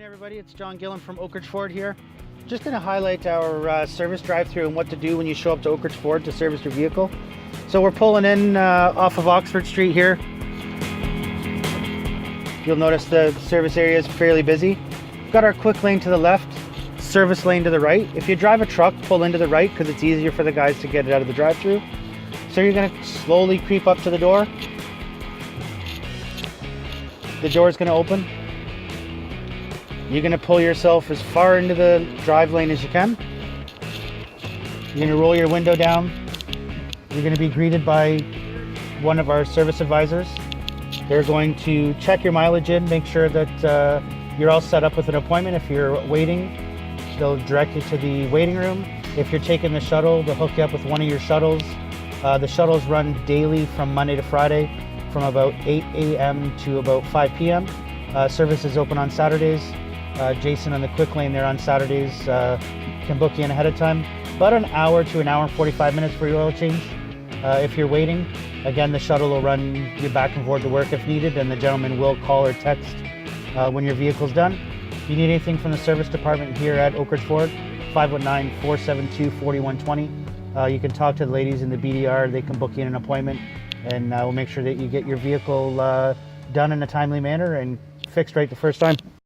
Everybody, it's John Gillen from Oakridge Ford here. Just going to highlight our service drive-through and what to do when you show up to Oakridge Ford to service your vehicle. So we're pulling in off of Oxford Street here. You'll notice the service area is fairly busy. We've got our quick lane to the left, service lane to the right. If you drive a truck, pull into the right because it's easier for the guys to get it out of the drive-through. So you're going to slowly creep up to the door. The door is going to open. You're going to pull yourself as far into the drive lane as you can. You're going to roll your window down. You're going to be greeted by one of our service advisors. They're going to check your mileage in, make sure that you're all set up with an appointment. If you're waiting, they'll direct you to the waiting room. If you're taking the shuttle, they'll hook you up with one of your shuttles. The shuttles run daily from Monday to Friday from about 8 a.m. to about 5 p.m. Service is open on Saturdays. Jason on the quick lane there on Saturdays can book you in ahead of time. About an hour to an hour and 45 minutes for your oil change. If you're waiting, again, the shuttle will run you back and forth to work if needed, and the gentleman will call or text when your vehicle's done. If you need anything from the service department here at Oakridge Ford, 519-472-4120. You can talk to the ladies in the BDR. They can book you in an appointment, and we'll make sure that you get your vehicle done in a timely manner and fixed right the first time.